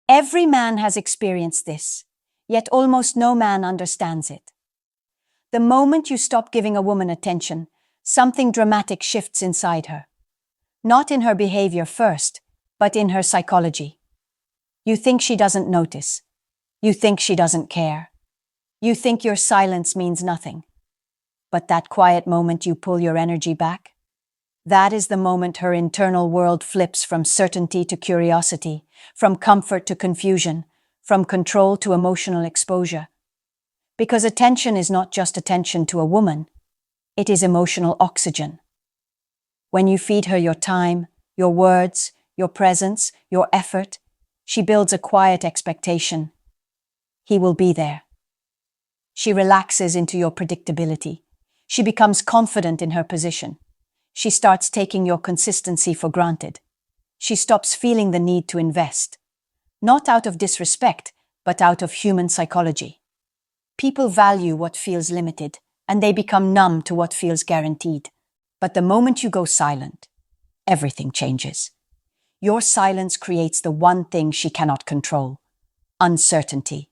Every man has experienced this, yet almost no man understands it. The moment you stop giving a woman attention, something dramatic shifts inside her. Not in her behavior first, but in her psychology. You think she doesn't notice. You think she doesn't care. You think your silence means nothing. But that quiet moment you pull your energy back, that is the moment her internal world flips from certainty to curiosity, from comfort to confusion, from control to emotional exposure. Because attention is not just attention to a woman, it is emotional oxygen. When you feed her your time, your words, your presence, your effort, she builds a quiet expectation. He will be there. She relaxes into your predictability. She becomes confident in her position. She starts taking your consistency for granted. She stops feeling the need to invest. Not out of disrespect, but out of human psychology. People value what feels limited, and they become numb to what feels guaranteed. But the moment you go silent, everything changes. Your silence creates the one thing she cannot control: uncertainty.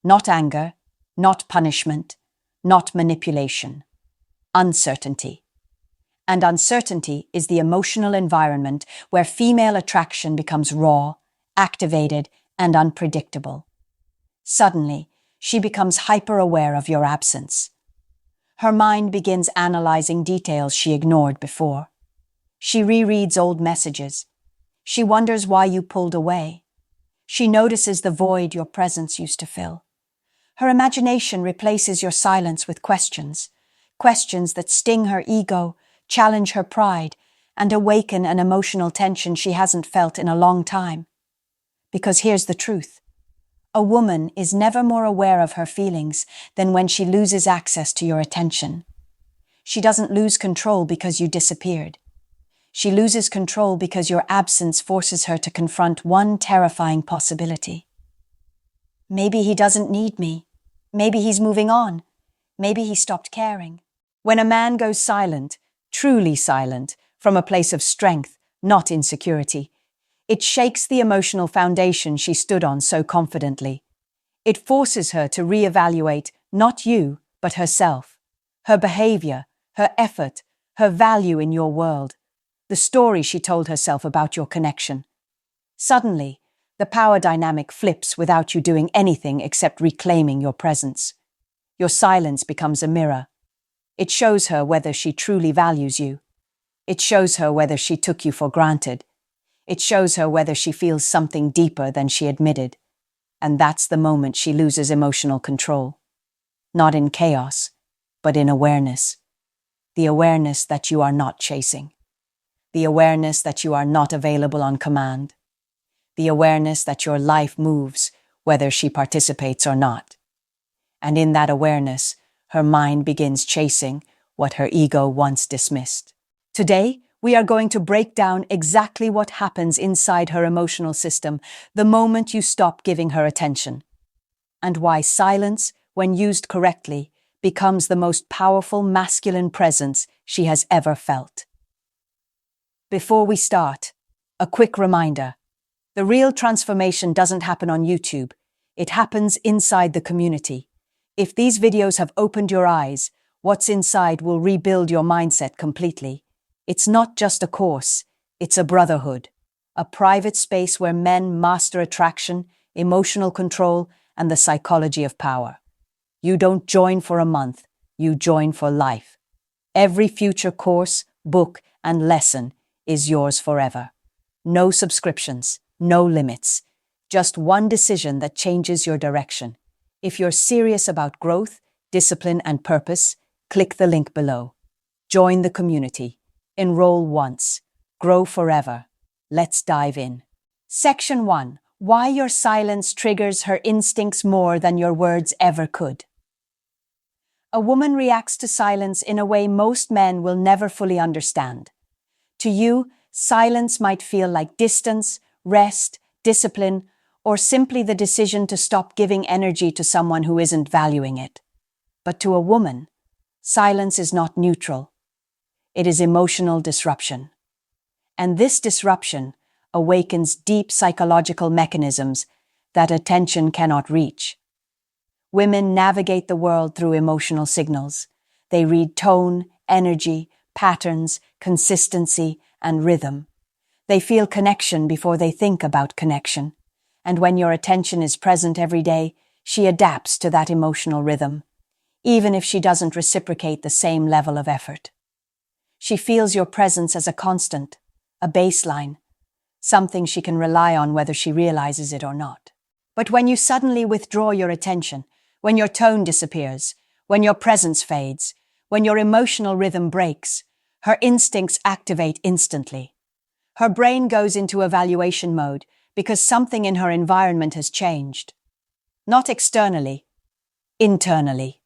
Not anger, not punishment, not manipulation. Uncertainty. And uncertainty is the emotional environment where female attraction becomes raw, activated, and unpredictable. Suddenly, she becomes hyper-aware of your absence. Her mind begins analyzing details she ignored before. She rereads old messages. She wonders why you pulled away. She notices the void your presence used to fill. Her imagination replaces your silence with questions. Questions that sting her ego, challenge her pride, and awaken an emotional tension she hasn't felt in a long time. Because here's the truth. A woman is never more aware of her feelings than when she loses access to your attention. She doesn't lose control because you disappeared. She loses control because your absence forces her to confront one terrifying possibility. Maybe he doesn't need me. Maybe he's moving on. Maybe he stopped caring. When a man goes silent, truly silent, from a place of strength, not insecurity, it shakes the emotional foundation she stood on so confidently. It forces her to reevaluate not you, but herself, her behavior, her effort, her value in your world, the story she told herself about your connection. Suddenly, the power dynamic flips without you doing anything except reclaiming your presence. Your silence becomes a mirror. It shows her whether she truly values you. It shows her whether she took you for granted. It shows her whether she feels something deeper than she admitted. And that's the moment she loses emotional control. Not in chaos, but in awareness. The awareness that you are not chasing. The awareness that you are not available on command. The awareness that your life moves, whether she participates or not. And in that awareness, her mind begins chasing what her ego once dismissed. Today, we are going to break down exactly what happens inside her emotional system the moment you stop giving her attention, and why silence, when used correctly, becomes the most powerful masculine presence she has ever felt. Before we start, a quick reminder. The real transformation doesn't happen on YouTube. It happens inside the community. If these videos have opened your eyes, what's inside will rebuild your mindset completely. It's not just a course, it's a brotherhood, a private space where men master attraction, emotional control, and the psychology of power. You don't join for a month, you join for life. Every future course, book, and lesson is yours forever. No subscriptions, no limits, just one decision that changes your direction. If you're serious about growth, discipline, and purpose, click the link below. Join the community. Enroll once. Grow forever. Let's dive in. Section 1. Why your silence triggers her instincts more than your words ever could. A woman reacts to silence in a way most men will never fully understand. To you, silence might feel like distance, rest, discipline, or simply the decision to stop giving energy to someone who isn't valuing it. But to a woman, silence is not neutral. It is emotional disruption. And this disruption awakens deep psychological mechanisms that attention cannot reach. Women navigate the world through emotional signals. They read tone, energy, patterns, consistency, and rhythm. They feel connection before they think about connection. And when your attention is present every day, she adapts to that emotional rhythm, even if she doesn't reciprocate the same level of effort. She feels your presence as a constant, a baseline, something she can rely on whether she realizes it or not. But when you suddenly withdraw your attention, when your tone disappears, when your presence fades, when your emotional rhythm breaks, her instincts activate instantly. Her brain goes into evaluation mode because something in her environment has changed. Not externally, internally.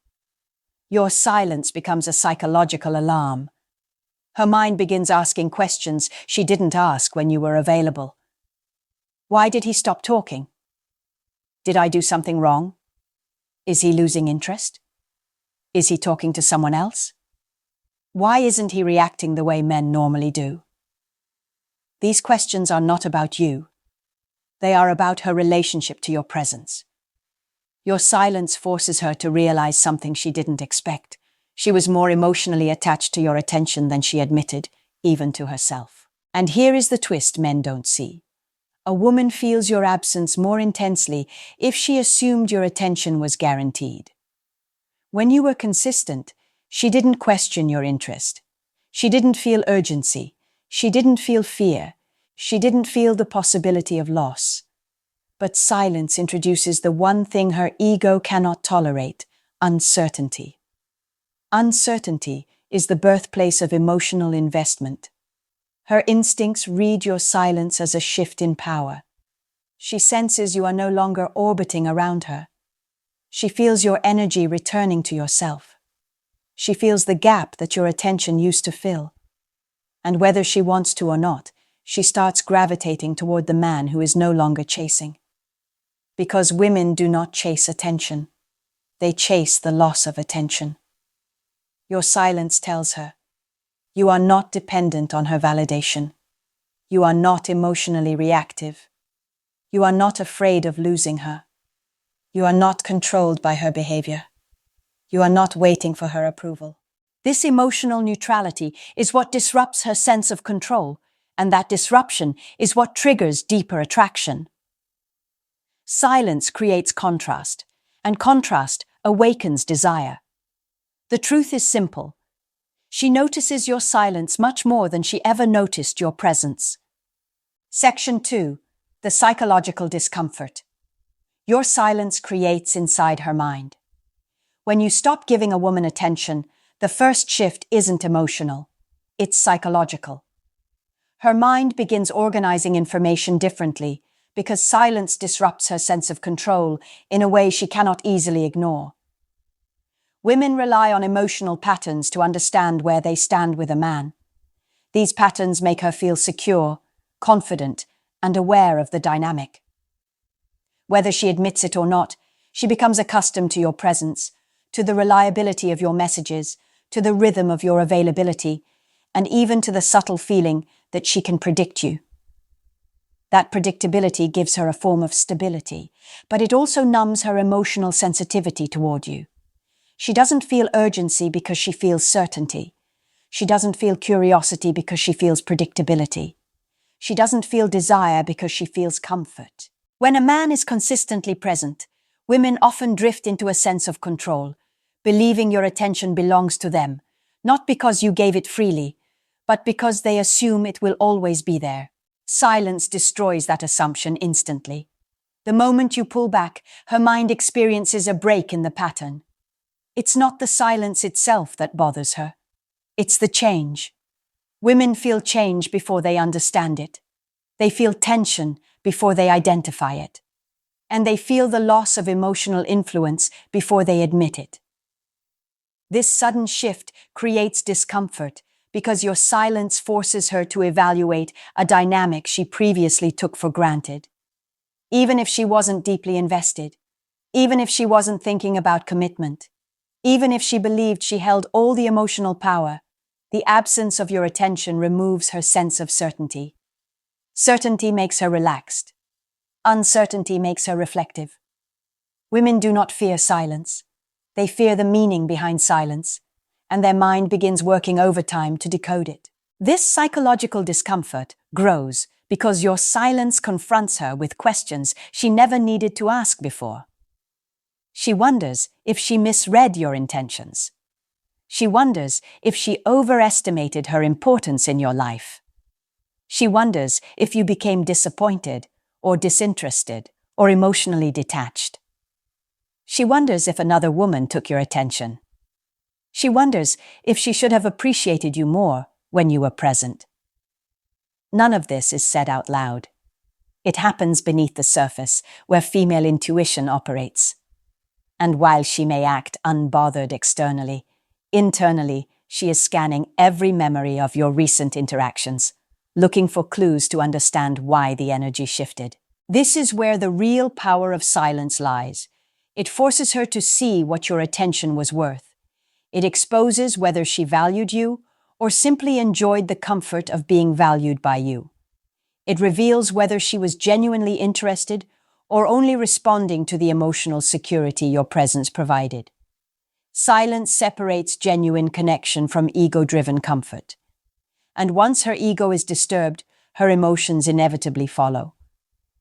Your silence becomes a psychological alarm. Her mind begins asking questions she didn't ask when you were available. Why did he stop talking? Did I do something wrong? Is he losing interest? Is he talking to someone else? Why isn't he reacting the way men normally do? These questions are not about you. They are about her relationship to your presence. Your silence forces her to realize something she didn't expect. She was more emotionally attached to your attention than she admitted, even to herself. And here is the twist men don't see. A woman feels your absence more intensely if she assumed your attention was guaranteed. When you were consistent, she didn't question your interest. She didn't feel urgency. She didn't feel fear. She didn't feel the possibility of loss. But silence introduces the one thing her ego cannot tolerate: uncertainty. Uncertainty is the birthplace of emotional investment. Her instincts read your silence as a shift in power. She senses you are no longer orbiting around her. She feels your energy returning to yourself. She feels the gap that your attention used to fill. And whether she wants to or not, she starts gravitating toward the man who is no longer chasing. Because women do not chase attention. They chase the loss of attention. Your silence tells her, you are not dependent on her validation. You are not emotionally reactive. You are not afraid of losing her. You are not controlled by her behavior. You are not waiting for her approval. This emotional neutrality is what disrupts her sense of control, and that disruption is what triggers deeper attraction. Silence creates contrast, and contrast awakens desire. The truth is simple. She notices your silence much more than she ever noticed your presence. Section 2. The psychological discomfort. Your silence creates inside her mind. When you stop giving a woman attention, the first shift isn't emotional. It's psychological. Her mind begins organizing information differently because silence disrupts her sense of control in a way she cannot easily ignore. Women rely on emotional patterns to understand where they stand with a man. These patterns make her feel secure, confident, and aware of the dynamic. Whether she admits it or not, she becomes accustomed to your presence, to the reliability of your messages, to the rhythm of your availability, and even to the subtle feeling that she can predict you. That predictability gives her a form of stability, but it also numbs her emotional sensitivity toward you. She doesn't feel urgency because she feels certainty. She doesn't feel curiosity because she feels predictability. She doesn't feel desire because she feels comfort. When a man is consistently present, women often drift into a sense of control, believing your attention belongs to them, not because you gave it freely, but because they assume it will always be there. Silence destroys that assumption instantly. The moment you pull back, her mind experiences a break in the pattern. It's not the silence itself that bothers her. It's the change. Women feel change before they understand it. They feel tension before they identify it. And they feel the loss of emotional influence before they admit it. This sudden shift creates discomfort because your silence forces her to evaluate a dynamic she previously took for granted. Even if she wasn't deeply invested, even if she wasn't thinking about commitment, even if she believed she held all the emotional power, the absence of your attention removes her sense of certainty. Certainty makes her relaxed. Uncertainty makes her reflective. Women do not fear silence. They fear the meaning behind silence, and their mind begins working overtime to decode it. This psychological discomfort grows because your silence confronts her with questions she never needed to ask before. She wonders if she misread your intentions. She wonders if she overestimated her importance in your life. She wonders if you became disappointed or disinterested or emotionally detached. She wonders if another woman took your attention. She wonders if she should have appreciated you more when you were present. None of this is said out loud. It happens beneath the surface, where female intuition operates. And while she may act unbothered externally, internally she is scanning every memory of your recent interactions, looking for clues to understand why the energy shifted. This is where the real power of silence lies. It forces her to see what your attention was worth. It exposes whether she valued you or simply enjoyed the comfort of being valued by you. It reveals whether she was genuinely interested or only responding to the emotional security your presence provided. Silence separates genuine connection from ego-driven comfort. And once her ego is disturbed, her emotions inevitably follow.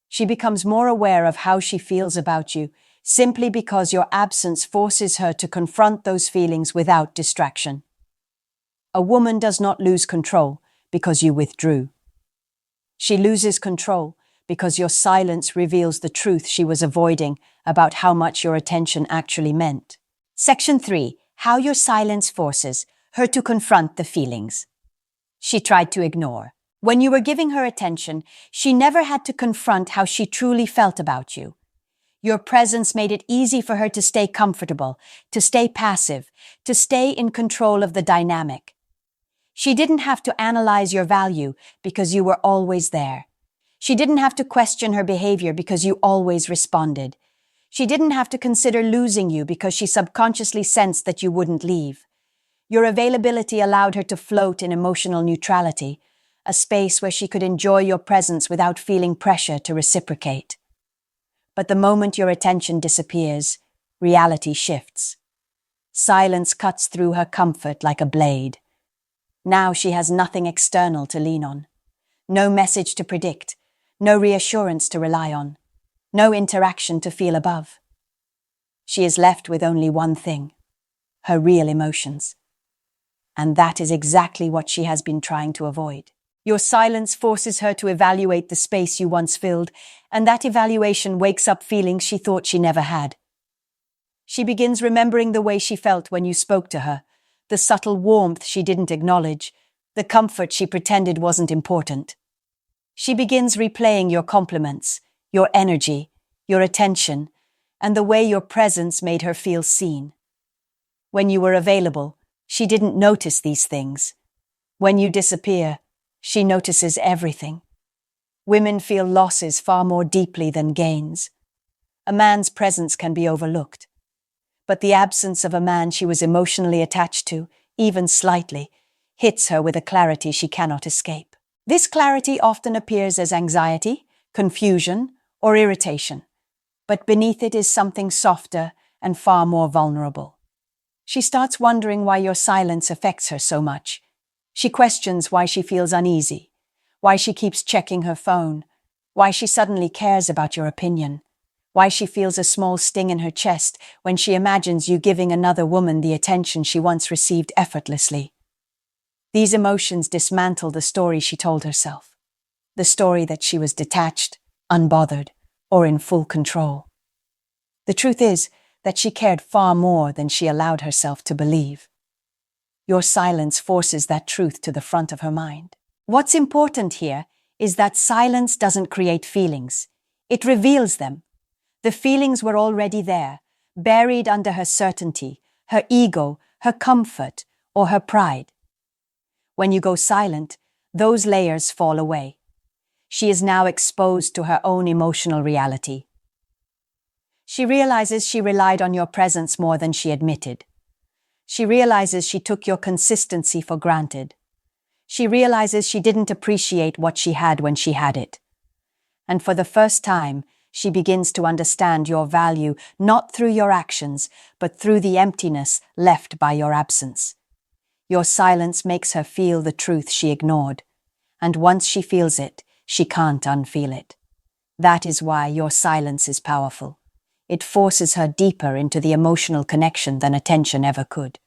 She becomes more aware of how she feels about you simply because your absence forces her to confront those feelings without distraction. A woman does not lose control because you withdrew. She loses control because your silence reveals the truth she was avoiding about how much your attention actually meant. Section 3. How your silence forces her to confront the feelings she tried to ignore. When you were giving her attention, she never had to confront how she truly felt about you. Your presence made it easy for her to stay comfortable, to stay passive, to stay in control of the dynamic. She didn't have to analyze your value because you were always there. She didn't have to question her behavior because you always responded. She didn't have to consider losing you because she subconsciously sensed that you wouldn't leave. Your availability allowed her to float in emotional neutrality, a space where she could enjoy your presence without feeling pressure to reciprocate. But the moment your attention disappears, reality shifts. Silence cuts through her comfort like a blade. Now she has nothing external to lean on. No message to predict, no reassurance to rely on, no interaction to feel above. She is left with only one thing: her real emotions. And that is exactly what she has been trying to avoid. Your silence forces her to evaluate the space you once filled, and that evaluation wakes up feelings she thought she never had. She begins remembering the way she felt when you spoke to her, the subtle warmth she didn't acknowledge, the comfort she pretended wasn't important. She begins replaying your compliments, your energy, your attention, and the way your presence made her feel seen. When you were available, she didn't notice these things. When you disappear, she notices everything. Women feel losses far more deeply than gains. A man's presence can be overlooked. But the absence of a man she was emotionally attached to, even slightly, hits her with a clarity she cannot escape. This clarity often appears as anxiety, confusion, or irritation, but beneath it is something softer and far more vulnerable. She starts wondering why your silence affects her so much. She questions why she feels uneasy, why she keeps checking her phone, why she suddenly cares about your opinion, why she feels a small sting in her chest when she imagines you giving another woman the attention she once received effortlessly. These emotions dismantle the story she told herself, the story that she was detached, unbothered, or in full control. The truth is that she cared far more than she allowed herself to believe. Your silence forces that truth to the front of her mind. What's important here is that silence doesn't create feelings. It reveals them. The feelings were already there, buried under her certainty, her ego, her comfort, or her pride. When you go silent, those layers fall away. She is now exposed to her own emotional reality. She realizes she relied on your presence more than she admitted. She realizes she took your consistency for granted. She realizes she didn't appreciate what she had when she had it. And for the first time, she begins to understand your value not through your actions, but through the emptiness left by your absence. Your silence makes her feel the truth she ignored, and once she feels it, she can't unfeel it. That is why your silence is powerful. It forces her deeper into the emotional connection than attention ever could.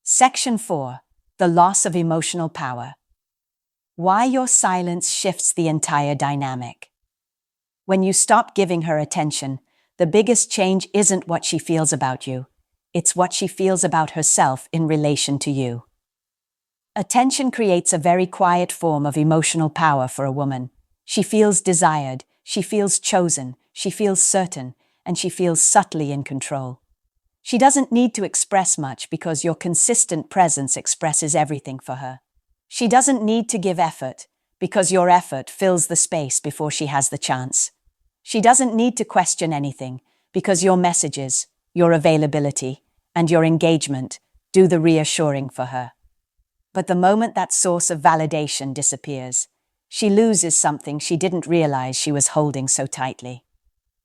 Section 4. The loss of emotional power. Why your silence shifts the entire dynamic. When you stop giving her attention, the biggest change isn't what she feels about you. It's what she feels about herself in relation to you. Attention creates a very quiet form of emotional power for a woman. She feels desired, she feels chosen, she feels certain, and she feels subtly in control. She doesn't need to express much because your consistent presence expresses everything for her. She doesn't need to give effort because your effort fills the space before she has the chance. She doesn't need to question anything because your messages, your availability, and your engagement do the reassuring for her. But the moment that source of validation disappears, she loses something she didn't realize she was holding so tightly.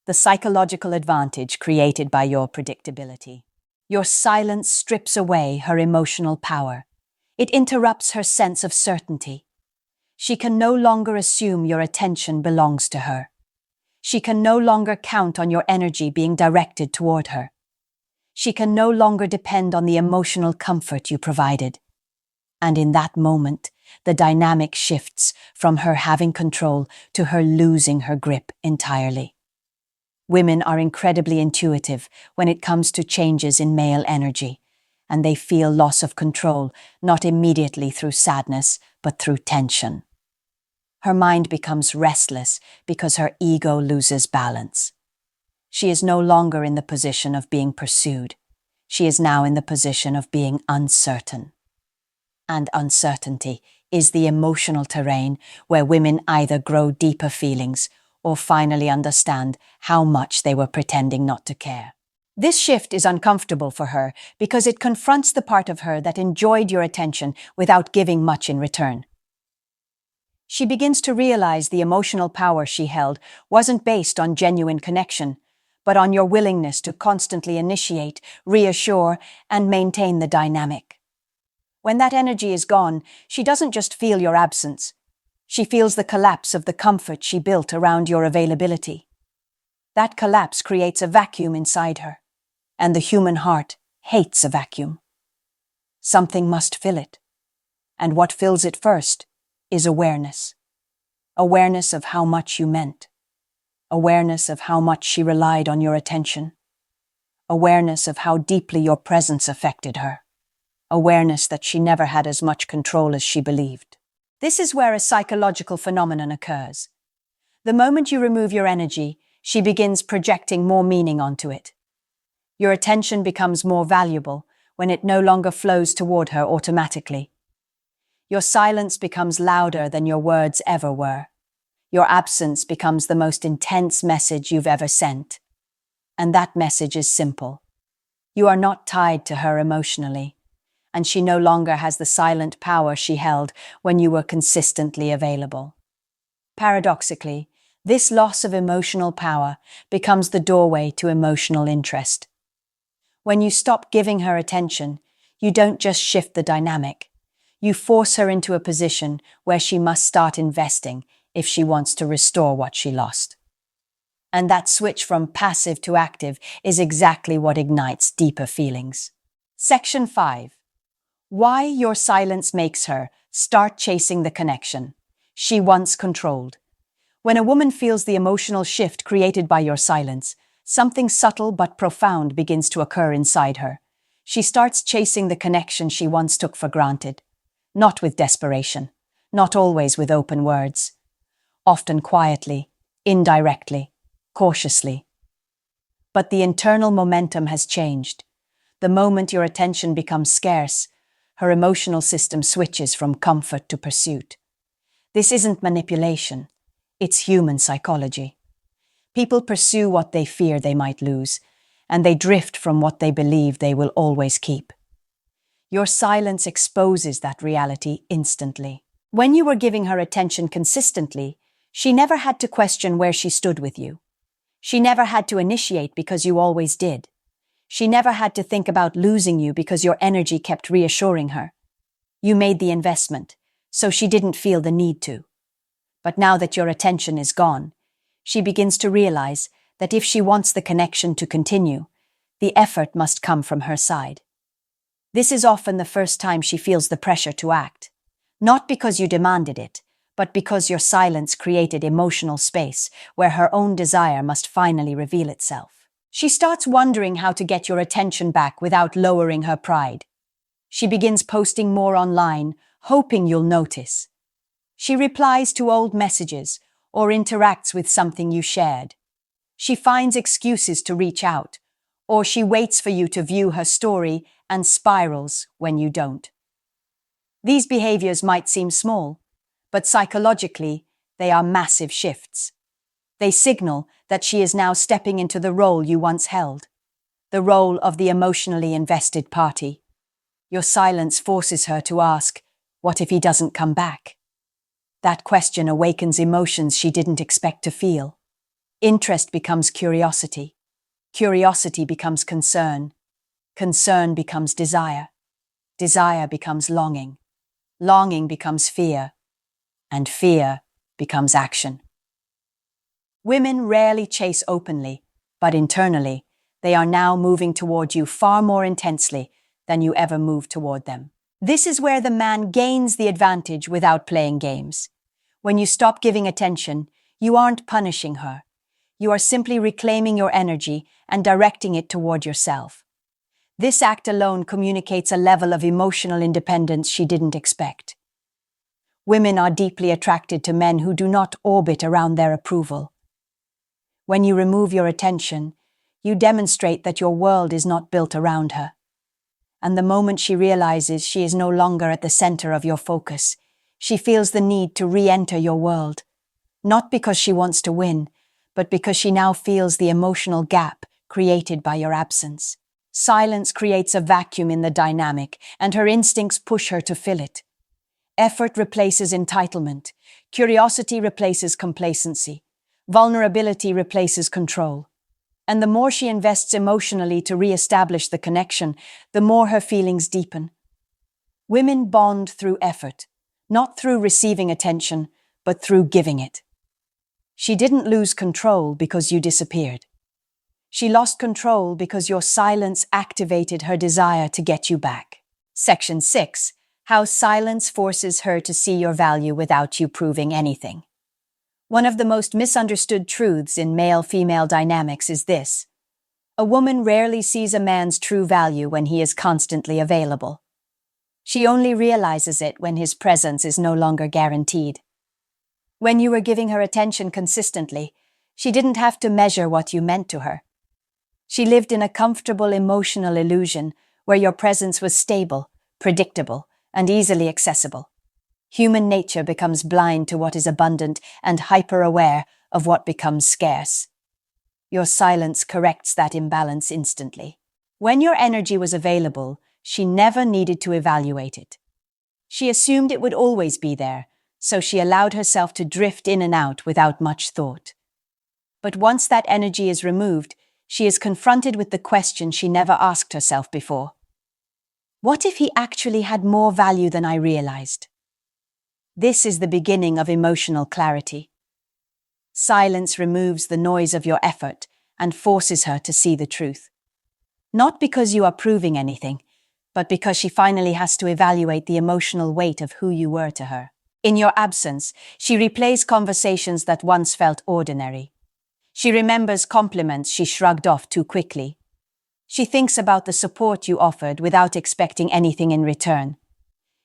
The psychological advantage created by your predictability. Your silence strips away her emotional power. It interrupts her sense of certainty. She can no longer assume your attention belongs to her. She can no longer count on your energy being directed toward her. She can no longer depend on the emotional comfort you provided. And in that moment, the dynamic shifts from her having control to her losing her grip entirely. Women are incredibly intuitive when it comes to changes in male energy, and they feel loss of control not immediately through sadness, but through tension. Her mind becomes restless because her ego loses balance. She is no longer in the position of being pursued. She is now in the position of being uncertain. And uncertainty is the emotional terrain where women either grow deeper feelings or finally understand how much they were pretending not to care. This shift is uncomfortable for her because it confronts the part of her that enjoyed your attention without giving much in return. She begins to realize the emotional power she held wasn't based on genuine connection, but on your willingness to constantly initiate, reassure, and maintain the dynamic. When that energy is gone, she doesn't just feel your absence. She feels the collapse of the comfort she built around your availability. That collapse creates a vacuum inside her, and the human heart hates a vacuum. Something must fill it, and what fills it first is awareness. Awareness of how much you meant. Awareness of how much she relied on your attention. Awareness of how deeply your presence affected her. Awareness that she never had as much control as she believed. This is where a psychological phenomenon occurs. The moment you remove your energy, she begins projecting more meaning onto it. Your attention becomes more valuable when it no longer flows toward her automatically. Your silence becomes louder than your words ever were. Your absence becomes the most intense message you've ever sent. And that message is simple. You are not tied to her emotionally, and she no longer has the silent power she held when you were consistently available. Paradoxically, this loss of emotional power becomes the doorway to emotional interest. When you stop giving her attention, you don't just shift the dynamic. You force her into a position where she must start investing if she wants to restore what she lost. And that switch from passive to active is exactly what ignites deeper feelings. Section 5. Why your silence makes her start chasing the connection she once controlled. When a woman feels the emotional shift created by your silence, something subtle but profound begins to occur inside her. She starts chasing the connection she once took for granted. Not with desperation, not always with open words. Often quietly, indirectly, cautiously. But the internal momentum has changed. The moment your attention becomes scarce, her emotional system switches from comfort to pursuit. This isn't manipulation, it's human psychology. People pursue what they fear they might lose, and they drift from what they believe they will always keep. Your silence exposes that reality instantly. When you were giving her attention consistently, she never had to question where she stood with you. She never had to initiate because you always did. She never had to think about losing you because your energy kept reassuring her. You made the investment, so she didn't feel the need to. But now that your attention is gone, she begins to realize that if she wants the connection to continue, the effort must come from her side. This is often the first time she feels the pressure to act, not because you demanded it, but because your silence created emotional space where her own desire must finally reveal itself. She starts wondering how to get your attention back without lowering her pride. She begins posting more online, hoping you'll notice. She replies to old messages or interacts with something you shared. She finds excuses to reach out, or she waits for you to view her story and spirals when you don't. These behaviors might seem small, but psychologically, they are massive shifts. They signal that she is now stepping into the role you once held, the role of the emotionally invested party. Your silence forces her to ask, "What if he doesn't come back?" That question awakens emotions she didn't expect to feel. Interest becomes curiosity. Curiosity becomes concern. Concern becomes desire. Desire becomes longing. Longing becomes fear. And fear becomes action. Women rarely chase openly, but internally, they are now moving toward you far more intensely than you ever moved toward them. This is where the man gains the advantage without playing games. When you stop giving attention, you aren't punishing her. You are simply reclaiming your energy and directing it toward yourself. This act alone communicates a level of emotional independence she didn't expect. Women are deeply attracted to men who do not orbit around their approval. When you remove your attention, you demonstrate that your world is not built around her. And the moment she realizes she is no longer at the center of your focus, she feels the need to re-enter your world. Not because she wants to win, but because she now feels the emotional gap created by your absence. Silence creates a vacuum in the dynamic, and her instincts push her to fill it. Effort replaces entitlement. Curiosity replaces complacency. Vulnerability replaces control. And the more she invests emotionally to re-establish the connection, the more her feelings deepen. Women bond through effort, not through receiving attention, but through giving it. She didn't lose control because you disappeared. She lost control because your silence activated her desire to get you back. Section 6. How silence forces her to see your value without you proving anything. One of the most misunderstood truths in male-female dynamics is this: a woman rarely sees a man's true value when he is constantly available. She only realizes it when his presence is no longer guaranteed. When you were giving her attention consistently, she didn't have to measure what you meant to her. She lived in a comfortable emotional illusion where your presence was stable, predictable, and easily accessible. Human nature becomes blind to what is abundant and hyper-aware of what becomes scarce. Your silence corrects that imbalance instantly. When your energy was available, she never needed to evaluate it. She assumed it would always be there, so she allowed herself to drift in and out without much thought. But once that energy is removed, she is confronted with the question she never asked herself before. What if he actually had more value than I realized? This is the beginning of emotional clarity. Silence removes the noise of your effort and forces her to see the truth. Not because you are proving anything, but because she finally has to evaluate the emotional weight of who you were to her. In your absence, she replays conversations that once felt ordinary. She remembers compliments she shrugged off too quickly. She thinks about the support you offered without expecting anything in return.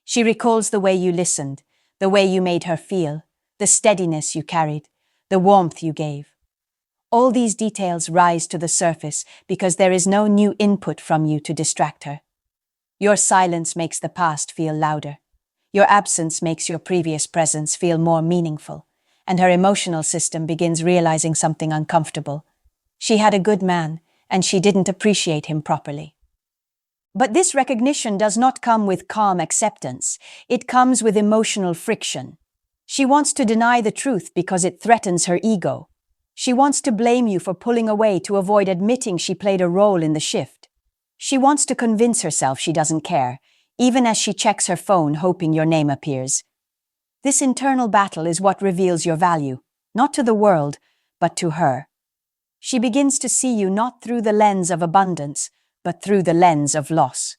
She recalls the way you listened, the way you made her feel, the steadiness you carried, the warmth you gave. All these details rise to the surface because there is no new input from you to distract her. Your silence makes the past feel louder. Your absence makes your previous presence feel more meaningful, and her emotional system begins realizing something uncomfortable. She had a good man, and she didn't appreciate him properly. But this recognition does not come with calm acceptance. It comes with emotional friction. She wants to deny the truth because it threatens her ego. She wants to blame you for pulling away to avoid admitting she played a role in the shift. She wants to convince herself she doesn't care, even as she checks her phone hoping your name appears. This internal battle is what reveals your value, not to the world, but to her. She begins to see you not through the lens of abundance, but through the lens of loss.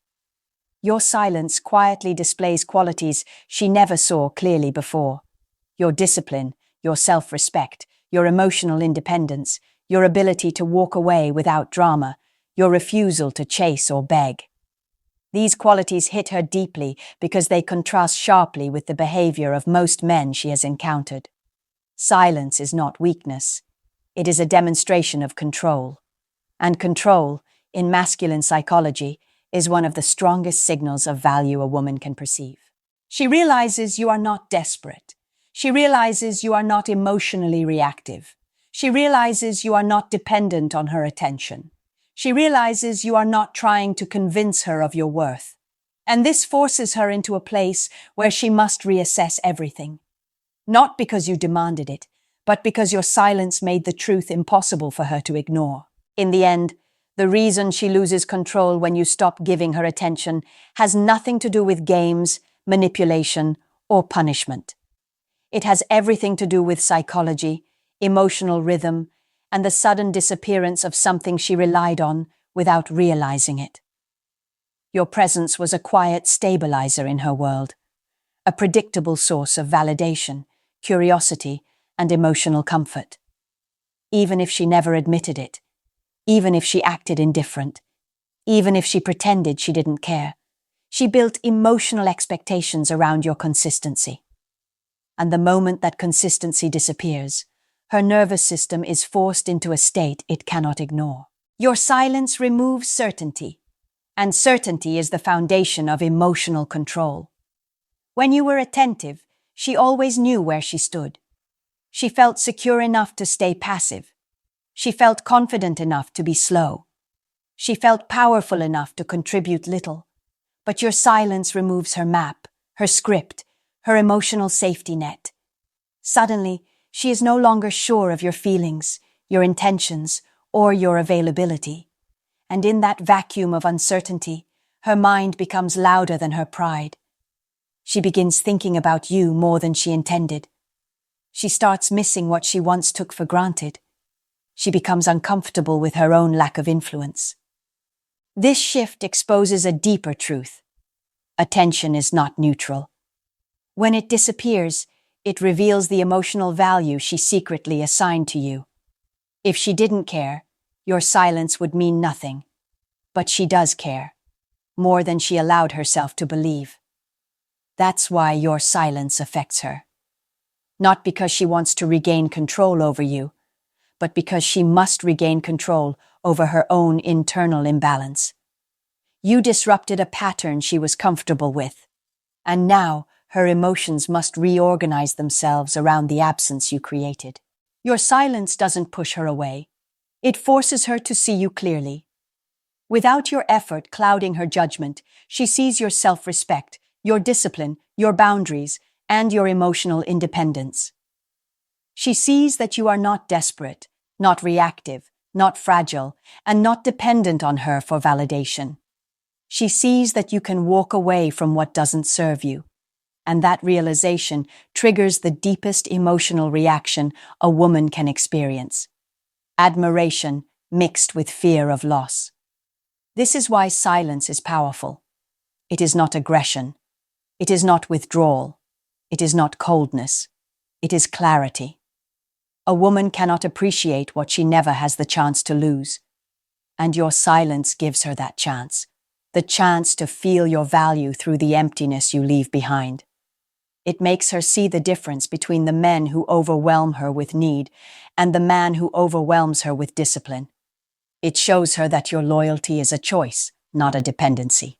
Your silence quietly displays qualities she never saw clearly before. Your discipline, your self-respect, your emotional independence, your ability to walk away without drama, your refusal to chase or beg. These qualities hit her deeply because they contrast sharply with the behavior of most men she has encountered. Silence is not weakness. It is a demonstration of control. And control, in masculine psychology, is one of the strongest signals of value a woman can perceive. She realizes you are not desperate. She realizes you are not emotionally reactive. She realizes you are not dependent on her attention. She realizes you are not trying to convince her of your worth. And this forces her into a place where she must reassess everything. Not because you demanded it, but because your silence made the truth impossible for her to ignore. In the end, the reason she loses control when you stop giving her attention has nothing to do with games, manipulation, or punishment. It has everything to do with psychology, emotional rhythm, and the sudden disappearance of something she relied on without realizing it. Your presence was a quiet stabilizer in her world, a predictable source of validation, curiosity, and emotional comfort. Even if she never admitted it, even if she acted indifferent, even if she pretended she didn't care, she built emotional expectations around your consistency. And the moment that consistency disappears, her nervous system is forced into a state it cannot ignore. Your silence removes certainty, and certainty is the foundation of emotional control. When you were attentive, she always knew where she stood. She felt secure enough to stay passive. She felt confident enough to be slow. She felt powerful enough to contribute little. But your silence removes her map, her script, her emotional safety net. Suddenly, she is no longer sure of your feelings, your intentions, or your availability. And in that vacuum of uncertainty, her mind becomes louder than her pride. She begins thinking about you more than she intended. She starts missing what she once took for granted. She becomes uncomfortable with her own lack of influence. This shift exposes a deeper truth. Attention is not neutral. When it disappears, it reveals the emotional value she secretly assigned to you. If she didn't care, your silence would mean nothing. But she does care, more than she allowed herself to believe. That's why your silence affects her. Not because she wants to regain control over you, but because she must regain control over her own internal imbalance. You disrupted a pattern she was comfortable with, and now her emotions must reorganize themselves around the absence you created. Your silence doesn't push her away. It forces her to see you clearly. Without your effort clouding her judgment, she sees your self-respect, your discipline, your boundaries, and your emotional independence. She sees that you are not desperate, not reactive, not fragile, and not dependent on her for validation. She sees that you can walk away from what doesn't serve you, and that realization triggers the deepest emotional reaction a woman can experience: admiration mixed with fear of loss. This is why silence is powerful. It is not aggression. It is not withdrawal. It is not coldness. It is clarity. A woman cannot appreciate what she never has the chance to lose. And your silence gives her that chance. The chance to feel your value through the emptiness you leave behind. It makes her see the difference between the men who overwhelm her with need and the man who overwhelms her with discipline. It shows her that your loyalty is a choice, not a dependency.